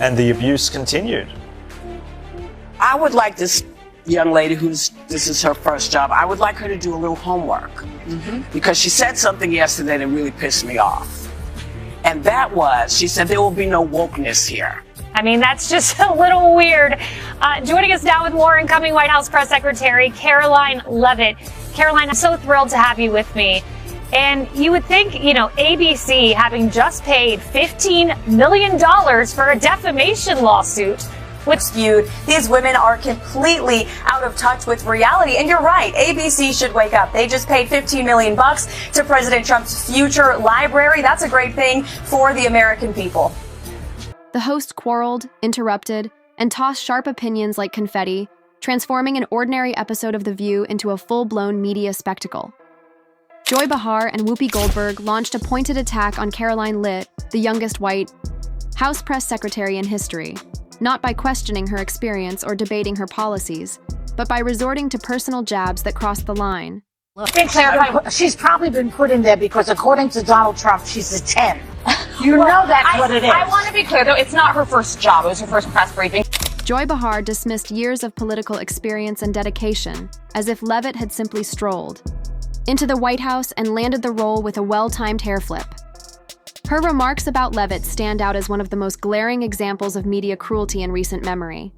and the abuse continued. I would like this young lady this is her first job, I would like her to do a little homework. Because she said something yesterday that really pissed me off. And that was, she said there will be no wokeness here. I mean, that's just a little weird. Joining us now with more, incoming White House Press Secretary Karoline Leavitt. Karoline, I'm so thrilled to have you with me. And you would think, you know, ABC having just paid $15 million for a defamation lawsuit. What's viewed, these women are completely out of touch with reality. And you're right, ABC should wake up. They just paid $15 million to President Trump's future library. That's a great thing for the American people. The host quarreled, interrupted, and tossed sharp opinions like confetti, transforming an ordinary episode of The View into a full-blown media spectacle. Joy Behar and Whoopi Goldberg launched a pointed attack on Karoline Leavitt, the youngest white House press secretary in history, not by questioning her experience or debating her policies, but by resorting to personal jabs that crossed the line. She's probably been put in there because, according to Donald Trump, she's a 10. You know that's what it is. I want to be clear, though, it's not her first job. It was her first press briefing. Joy Behar dismissed years of political experience and dedication, as if Leavitt had simply strolled into the White House and landed the role with a well-timed hair flip. Her remarks about Leavitt stand out as one of the most glaring examples of media cruelty in recent memory.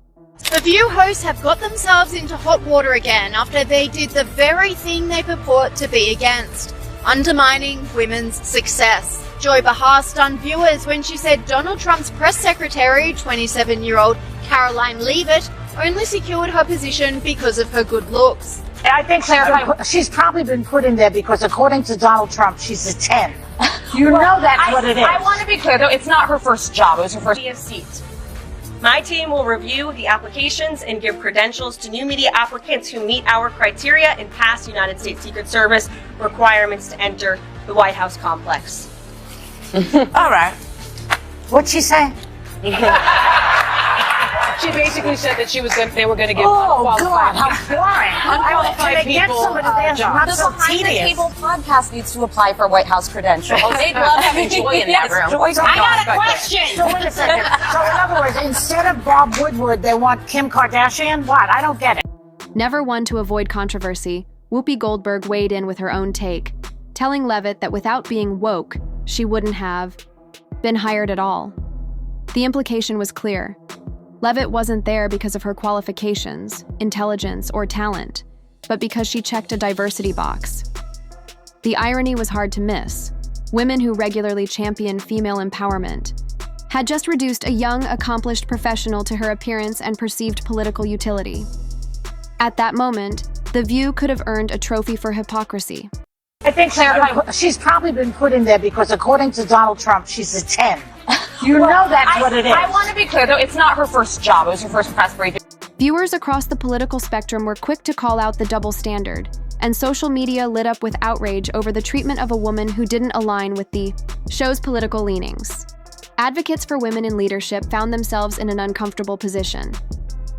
The View hosts have got themselves into hot water again after they did the very thing they purport to be against, undermining women's success. Joy Behar stunned viewers when she said Donald Trump's press secretary, 27-year-old Karoline Leavitt, only secured her position because of her good looks. I think she's probably been put in there because, according to Donald Trump, she's a 10. You know that's what it is. I want to be clear, though, it's not her first job. It was her first seat. My team will review the applications and give credentials to new media applicants who meet our criteria and pass United States Secret Service requirements to enter the White House complex. All right. What'd she say? She basically said that they were going to give God, how boring. unqualified people Not the so Behind the tedious. Table podcast needs to apply for White House credentials. They'd love having Joy in that room. I got a question. So wait a second. So in other words, instead of Bob Woodward, they want Kim Kardashian? What? I don't get it. Never one to avoid controversy, Whoopi Goldberg weighed in with her own take, telling Leavitt that without being woke, she wouldn't have been hired at all. The implication was clear. Leavitt wasn't there because of her qualifications, intelligence, or talent, but because she checked a diversity box. The irony was hard to miss. Women who regularly champion female empowerment had just reduced a young, accomplished professional to her appearance and perceived political utility. At that moment, The View could have earned a trophy for hypocrisy. I think she's probably been put in there because, according to Donald Trump, she's a 10. You know that's what it is. I want to be clear, though, it's not her first job. It was her first press briefing. Viewers across the political spectrum were quick to call out the double standard, and social media lit up with outrage over the treatment of a woman who didn't align with the show's political leanings. Advocates for women in leadership found themselves in an uncomfortable position.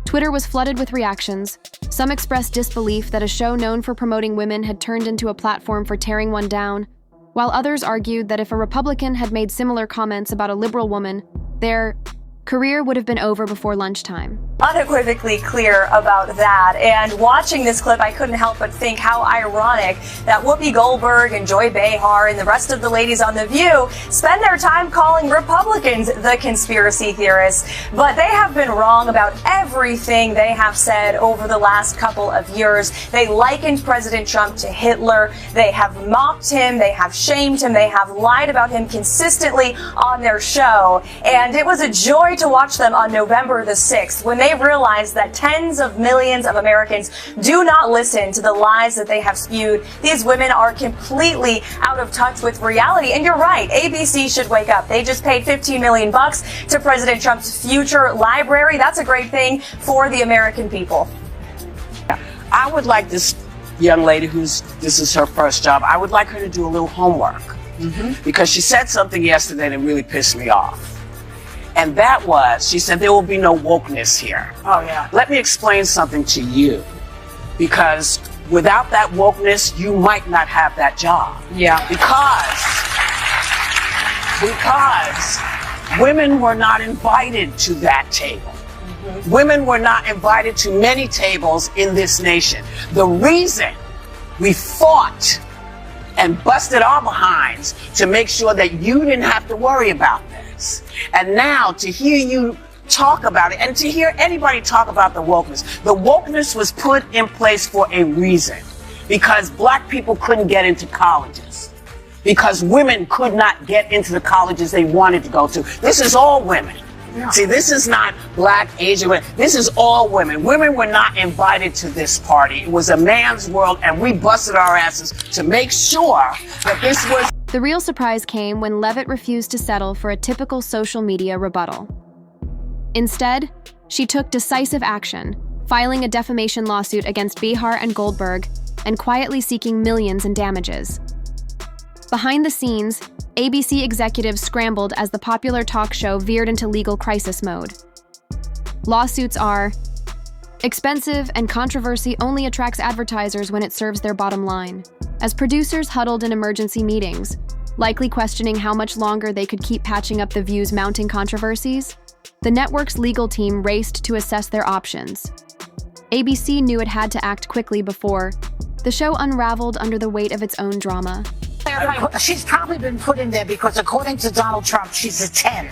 Twitter was flooded with reactions. Some expressed disbelief that a show known for promoting women had turned into a platform for tearing one down, while others argued that if a Republican had made similar comments about a liberal woman, their career would have been over before lunchtime. Unequivocally clear about that. And watching this clip, I couldn't help but think how ironic that Whoopi Goldberg and Joy Behar and the rest of the ladies on The View spend their time calling Republicans the conspiracy theorists. But they have been wrong about everything they have said over the last couple of years. They likened President Trump to Hitler. They have mocked him. They have shamed him. They have lied about him consistently on their show. And it was a joy to watch them on November the 6th when they realized that tens of millions of Americans do not listen to the lies that they have spewed. These women are completely out of touch with reality. And you're right, ABC should wake up. They just paid $15 million to President Trump's future library. That's a great thing for the American people. I would like this young lady this is her first job, I would like her to do a little homework. Because she said something yesterday that really pissed me off. And that was, she said, there will be no wokeness here. Oh, yeah. Let me explain something to you. Because without that wokeness, you might not have that job. Yeah. Because women were not invited to that table. Women were not invited to many tables in this nation. The reason we fought and busted our behinds to make sure that you didn't have to worry about this. And now to hear you talk about it and to hear anybody talk about the wokeness was put in place for a reason. Because black people couldn't get into colleges. Because women could not get into the colleges they wanted to go to. This is all women. Yeah. See, this is not black, Asian women. This is all women. Women were not invited to this party. It was a man's world, and we busted our asses to make sure that this was... The real surprise came when Leavitt refused to settle for a typical social media rebuttal. Instead, she took decisive action, filing a defamation lawsuit against Behar and Goldberg, and quietly seeking millions in damages. Behind the scenes, ABC executives scrambled as the popular talk show veered into legal crisis mode. Lawsuits are expensive, and controversy only attracts advertisers when it serves their bottom line. As producers huddled in emergency meetings, likely questioning how much longer they could keep patching up the View's mounting controversies, the network's legal team raced to assess their options. ABC knew it had to act quickly before the show unraveled under the weight of its own drama. She's probably been put in there because, according to Donald Trump, she's a 10.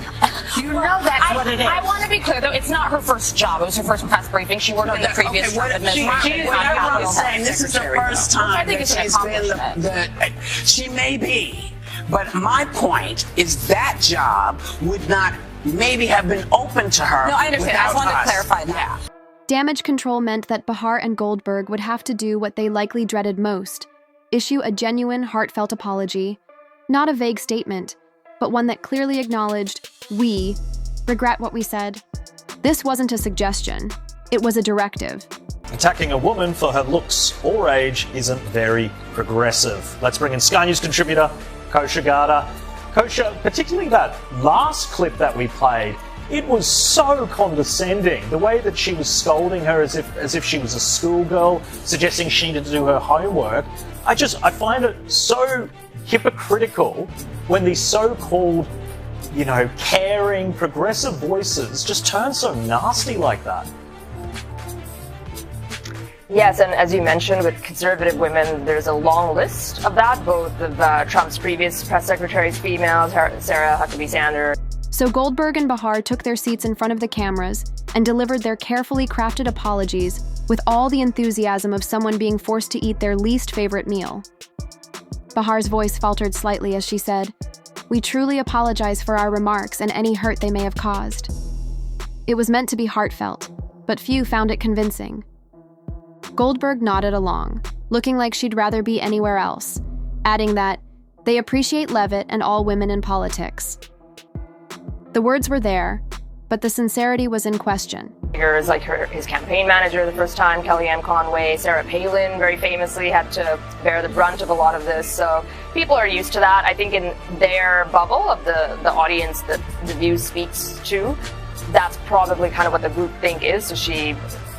You know that's what it is. I want to be clear, though. It's not her first job. It was her first press briefing. She worked in the previous Trump administration. I'm saying, this is the first time I think it's an accomplishment. She may be, but my point is that job would not maybe have been open to her. No, I understand. I just wanted to clarify that. Yeah. Damage control meant that Behar and Goldberg would have to do what they likely dreaded most: issue a genuine, heartfelt apology. Not a vague statement, but one that clearly acknowledged, we regret what we said. This wasn't a suggestion, it was a directive. Attacking a woman for her looks or age isn't very progressive. Let's bring in Sky News contributor, Kosha Garda. Kosha, particularly that last clip that we played, it was so condescending. The way that she was scolding her as if she was a schoolgirl, suggesting she needed to do her homework. I find it so hypocritical when these so-called, caring, progressive voices just turn so nasty like that. Yes, and as you mentioned, with conservative women, there's a long list of that, both of Trump's previous press secretaries, females, Sarah Huckabee Sanders. So Goldberg and Behar took their seats in front of the cameras and delivered their carefully crafted apologies with all the enthusiasm of someone being forced to eat their least favorite meal. Behar's voice faltered slightly as she said, "We truly apologize for our remarks and any hurt they may have caused." It was meant to be heartfelt, but few found it convincing. Goldberg nodded along, looking like she'd rather be anywhere else, adding that they appreciate Leavitt and all women in politics. The words were there, but the sincerity was in question. Figures like his campaign manager the first time, Kellyanne Conway, Sarah Palin very famously had to bear the brunt of a lot of this, so people are used to that. I think in their bubble of the audience that The View speaks to, that's probably kind of what the groupthink is. So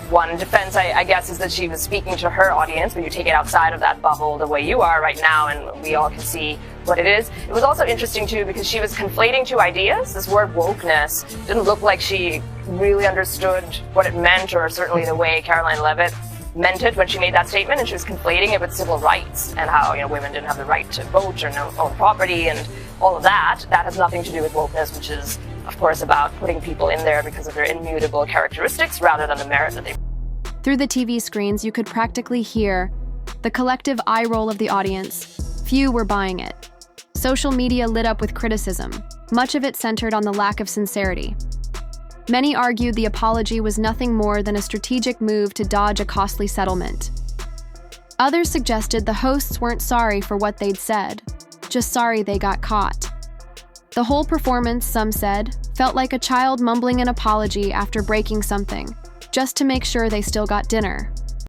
one defense, I guess, is that she was speaking to her audience, but you take it outside of that bubble the way you are right now, and we all can see what it is. It was also interesting, too, because she was conflating two ideas. This word wokeness didn't look like she really understood what it meant, or certainly the way Karoline Leavitt meant it when she made that statement, and she was conflating it with civil rights and how women didn't have the right to vote or own property and all of that. That has nothing to do with wokeness, which is, of course, about putting people in there because of their immutable characteristics rather than the merit that they... Through the TV screens, you could practically hear the collective eye roll of the audience. Few were buying it. Social media lit up with criticism, much of it centered on the lack of sincerity. Many argued the apology was nothing more than a strategic move to dodge a costly settlement. Others suggested the hosts weren't sorry for what they'd said, just sorry they got caught. The whole performance, some said, felt like a child mumbling an apology after breaking something, just to make sure they still got dinner.